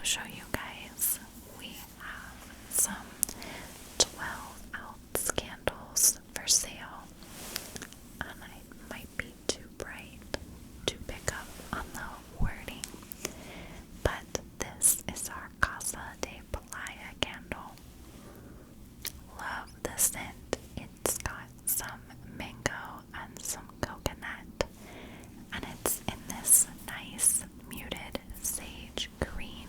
show you guys. We have some 12-ounce candles for sale. And it might be too bright to pick up on the wording, but this is our Casa de Playa candle. Love the scent. It's got some mango and some coconut, and it's in this nice muted sage green.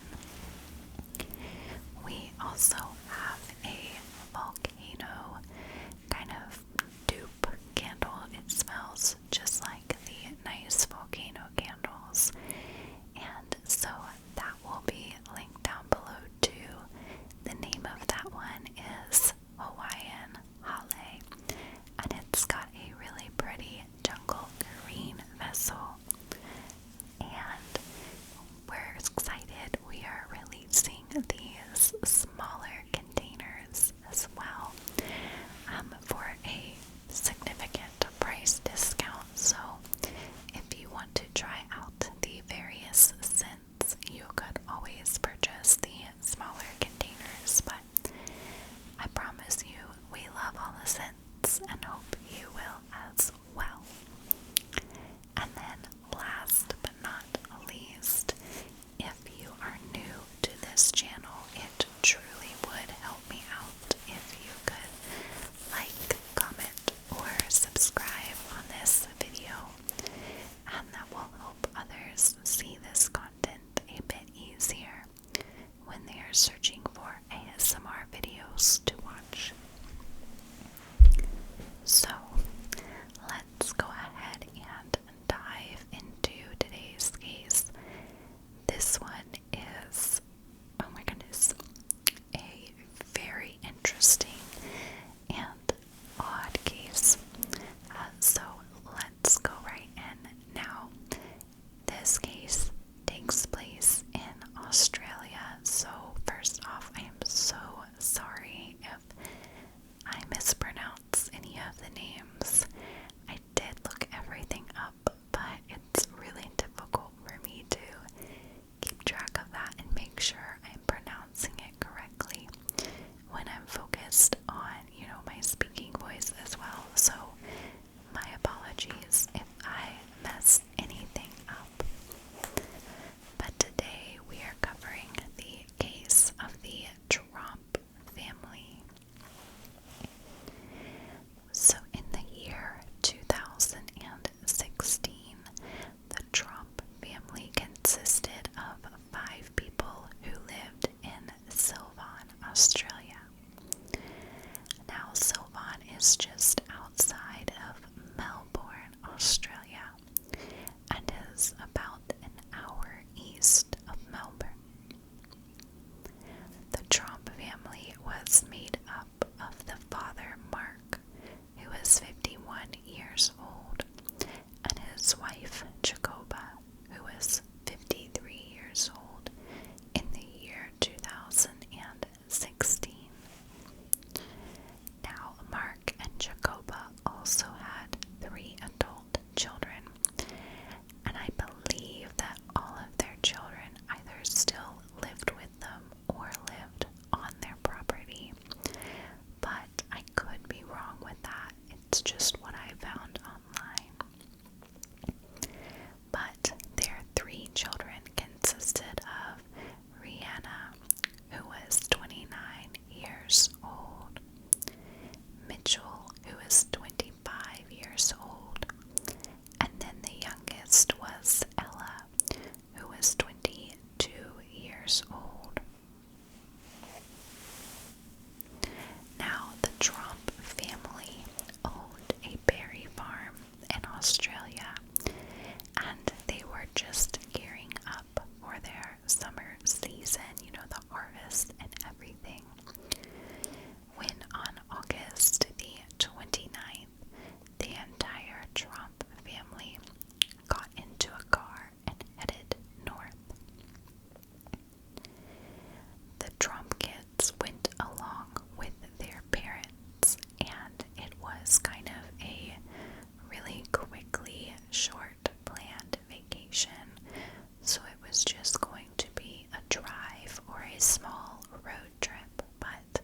very small road trip, but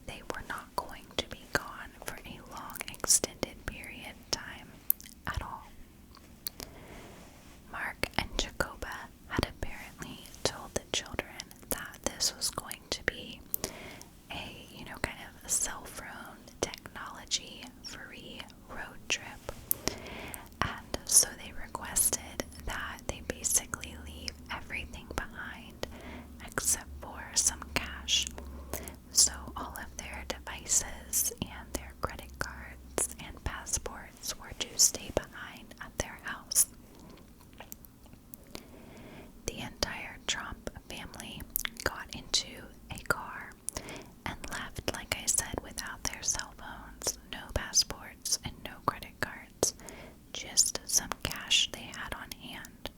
they were not going to be gone for a long extended period of time at all. Mark and Jacoba had apparently told the children that this was going to be a, kind of a cell phone technology free road trip. And so they requested that they basically leave everything behind except for some cash. So all of their devices and their credit cards and passports were to stay behind at their house. The entire Tromp family got into a car and left, like I said, without their cell phones, no passports, and no credit cards, just some cash they had on hand.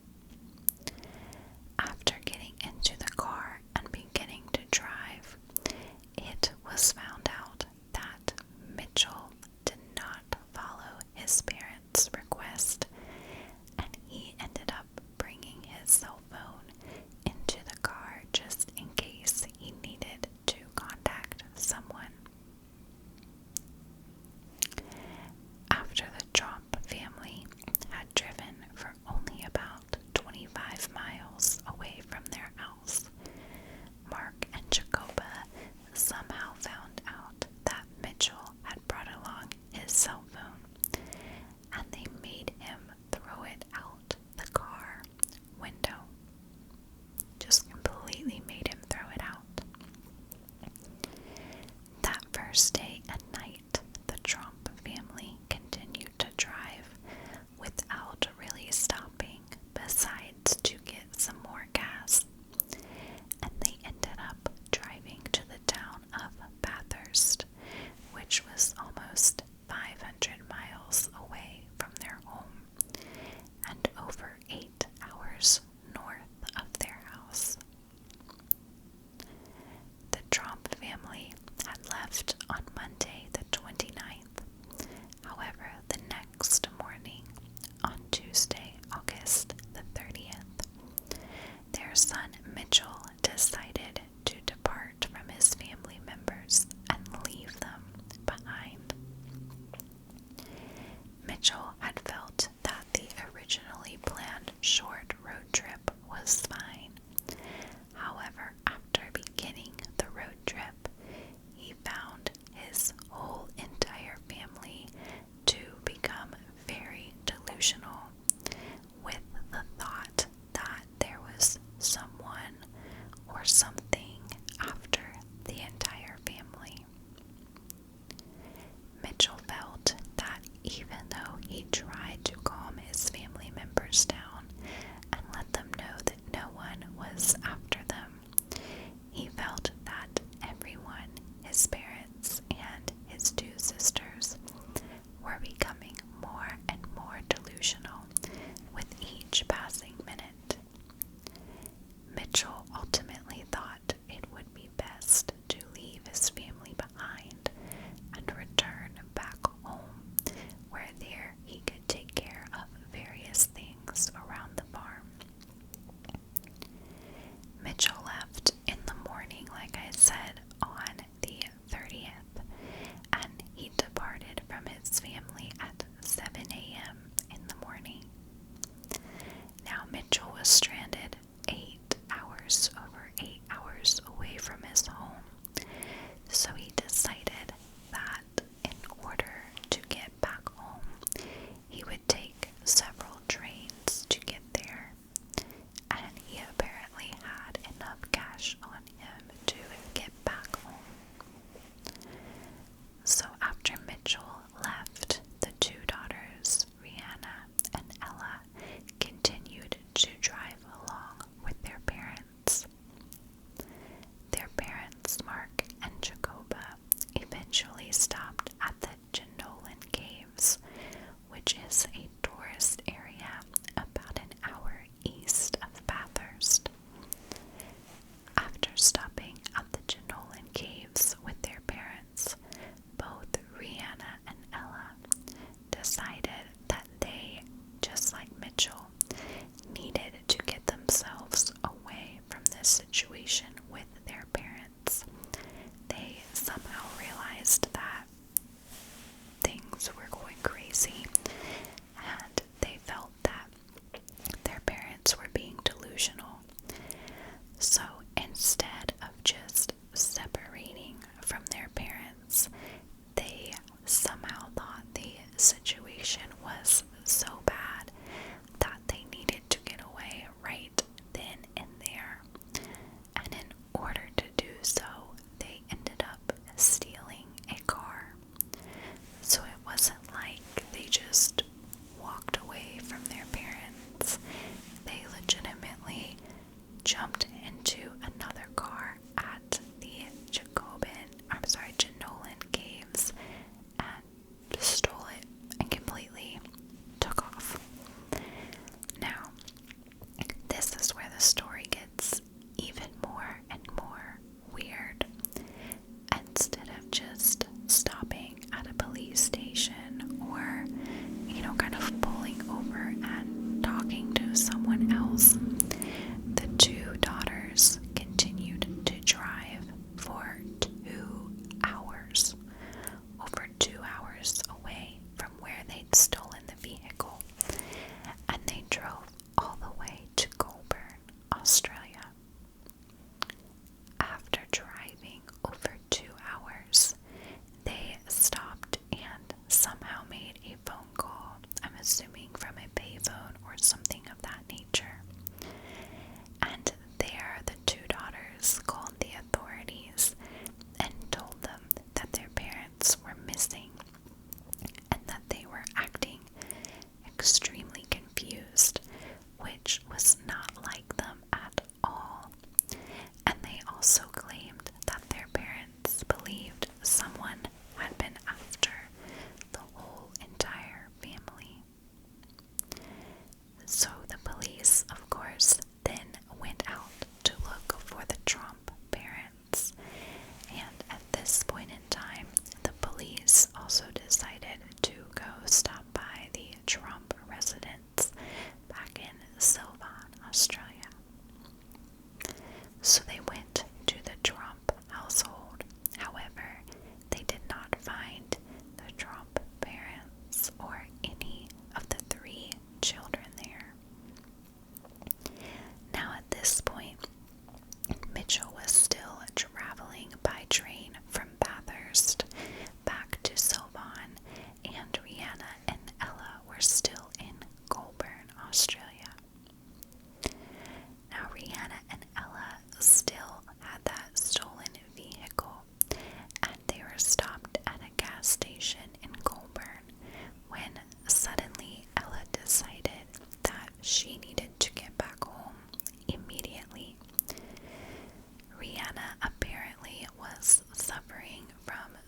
After getting into the car and beginning to drive, it was found out that Mitchell did not follow his parents' request, and he ended up bringing his cell phone into the car just in case he needed to contact someone. After the Tromp family had driven for only about 25 miles away from their house, Mark and Jacoba somehow found out that Mitchell had brought along his cell phone, and they made him throw it out the car window. Just completely made him throw it out. That first day and night, the Tromp family continued to drive without really stopping, besides to get some more gas. And they ended up driving to the town of Bathurst, which was almost 500 miles away from their home and over 8 hours north of their house. The Tromp family had left on Monday the 29th. However, the next morning, on Tuesday, August the 30th, their son Mitchell decided to depart from his family members and leave them behind. Mitchell had felt that the originally planned short road trip was fine. However, after beginning the road trip, he found his whole entire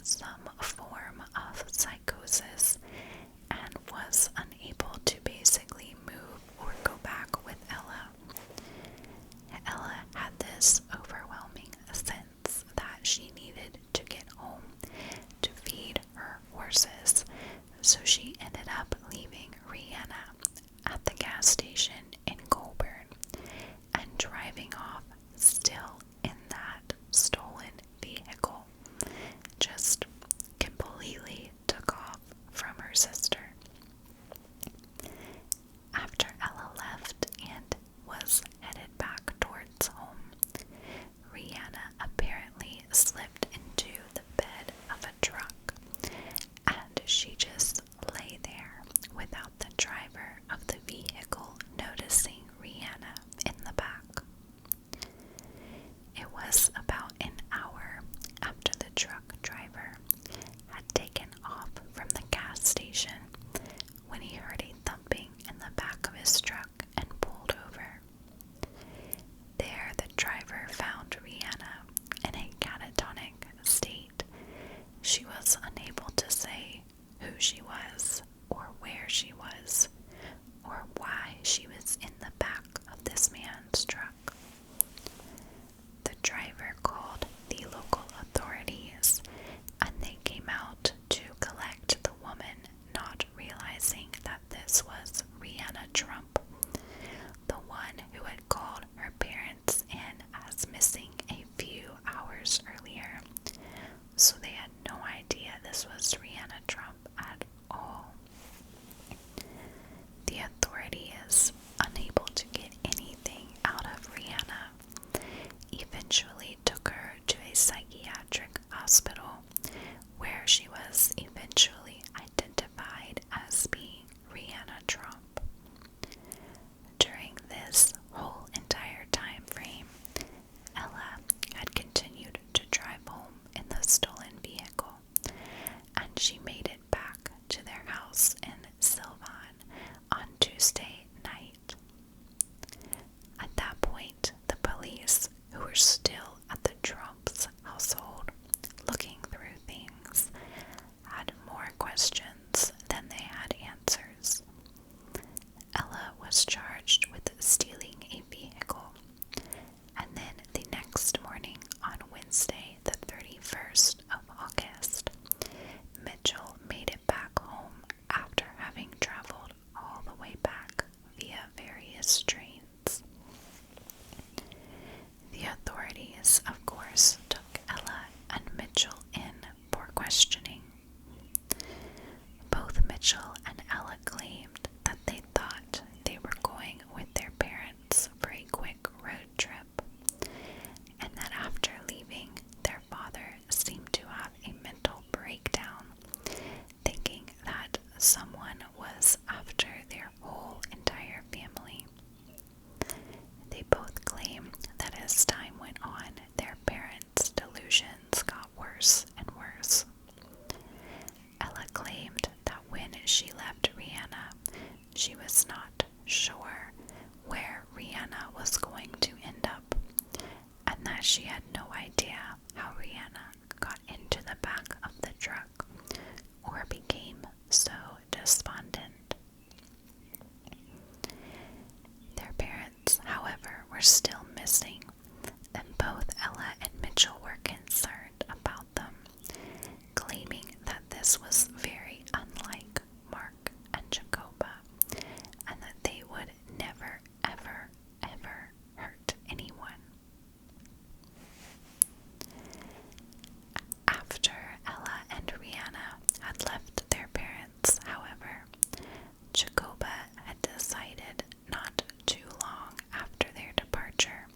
some form of psychosis and was unable to basically move or go back with Ella. Ella had this overwhelming sense that she needed to get home to feed her horses, so she ended up leaving Rihanna at the gas station in Colburn and driving off still in that stolen vehicle. Just completely took off from her sister. After Ella left and was headed back towards home, Rihanna apparently slipped into the bed of a truck, and she just lay there without the driver of the vehicle noticing Rihanna in the back. It was about an hour after the truck driver had taken off from the gas station when he heard a thumping in the back of his truck and pulled over. There, the driver found Rihanna in a catatonic state. She was unable to say who she was, or where she was, or why she was in the back of this man's truck. The driver called the local authorities, and they came out to collect the woman, not realizing that this was Rihanna Tromp, the one who had called her parents in as missing a few hours earlier. So they had no idea this was Rihanna Tromp at all. The authorities, unable to get anything out of Rihanna, eventually took her to a psychiatric hospital where she was eventually identified as being Rihanna Tromp. During this whole entire time frame, Ella had continued to drive home in the stolen vehicle, and she made it back to their house in Sylvan on Tuesday night. At that point, the police, who were still at the Tromps' household looking through things, had more questions than they had answers. Ella was charged with stealing a vehicle, and then the next morning, on Wednesday, the 31st of August, Mitchell made it back home after having traveled all the way back via various trains. The authorities, of course, took Ella and Mitchell in for questioning. Both Mitchell and Ella claimed that they thought they were going with their parents for a quick road trip, and that after leaving, their father seemed to have a mental breakdown, thinking that someone was after their whole entire family. They both claim that as time went on, their parents' delusions got worse and worse. Ella claimed that when she left Rihanna, she was not sure where Rihanna was going to end up, and that she had no idea how Rihanna got into the back of the truck or became so despondent. Their parents, however, were still missing, and both Ella and Mitchell were concerned about them, claiming that this was very unlike Mark and Jacoba, and that they would never, ever, ever hurt anyone. After Ella and Rihanna had left their parents, however, Jacoba had decided not too long after their departure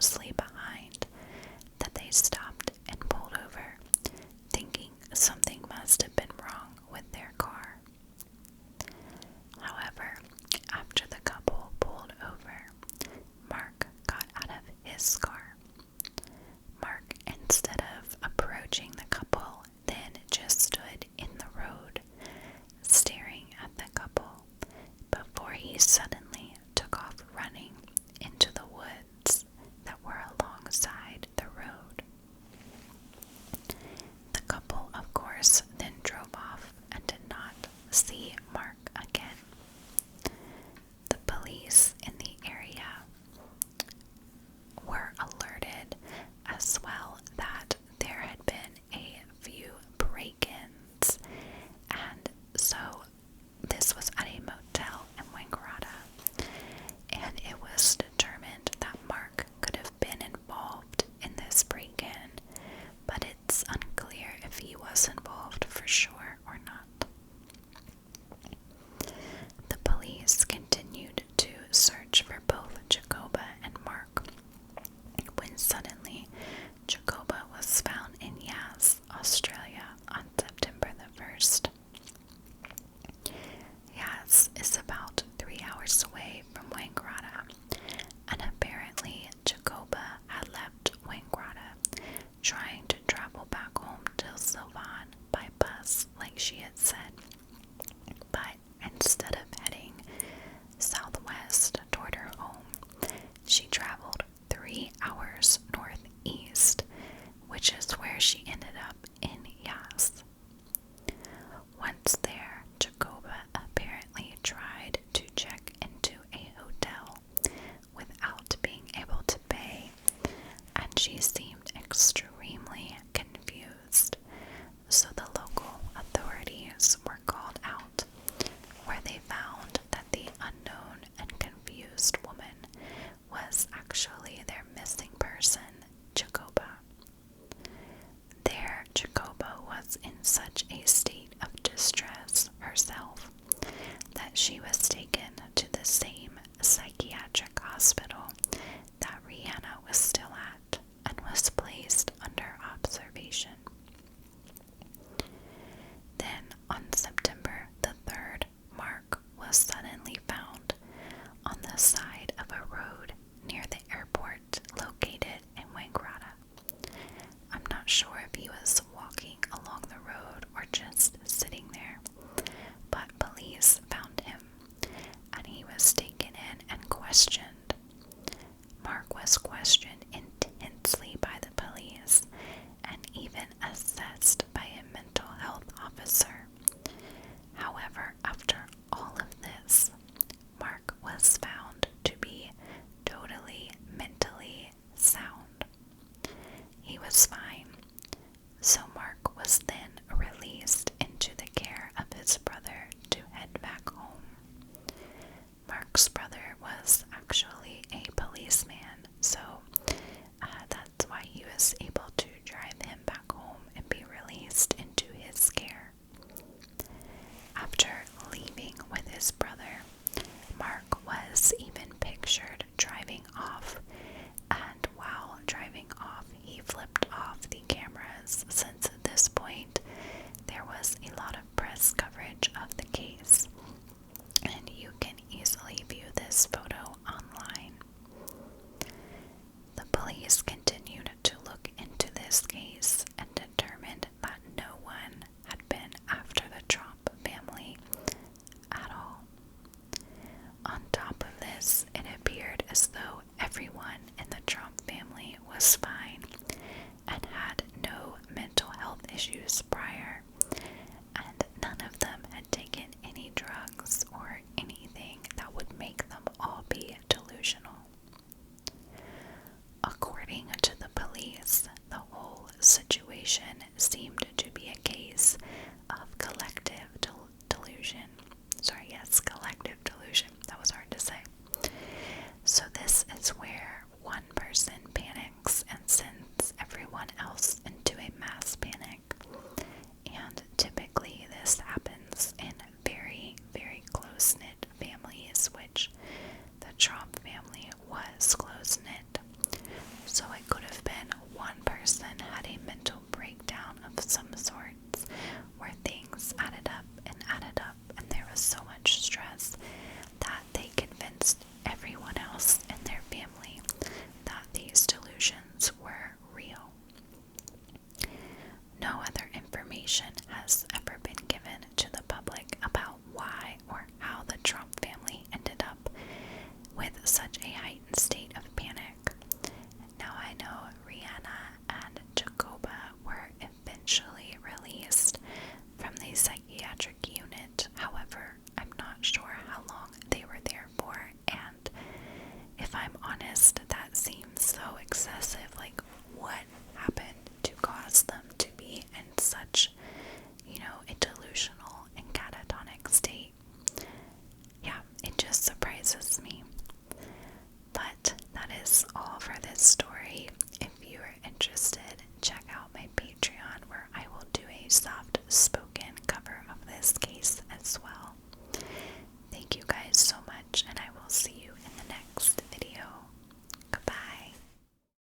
closely behind that they stopped and pulled over, thinking something must have been wrong with their car. However, after the couple pulled over, Mark got out of his car. Mark, instead of approaching the couple, then just stood in the road, staring at the couple, before he suddenly took off running into the woods that were alongside the road. The couple, of course, then drove off and did not see Mark again. The police in the area were alerted as well that there had been a few break-ins, and so this was at a motel in Wangaratta, and it was determined that Mark could have been involved in this break-in, but it's unclear if he was involved for sure or not. The police continued to search for both Jacoba and Mark, when suddenly Jacoba was found in Yas, Australia on September the 1st. Yas is about 3 hours away from Wangaratta, and apparently Jacoba had left Wangaratta, trying to travel back home to Sylvan by bus like she had said. But instead of heading southwest toward her home, she traveled 3 hours northeast, which is where she ended up in Yas. Once there, Jacoba apparently tried to check into a hotel without being able to pay, and she seemed extremely confused, so the local authorities were called out, where they found that the unknown and confused woman was actually their missing person, Jacoba. There, Jacoba was in such a state of distress herself that she was taken to the same psychiatric hospital that Rihanna was still at and was placed under observation. Then, on September the 3rd, Mark was suddenly found on the side of a road near the airport located in Wangaratta. I'm not sure if he was walking along the road or just sitting there, but police found him, and he was taken in and questioned. Mark massive like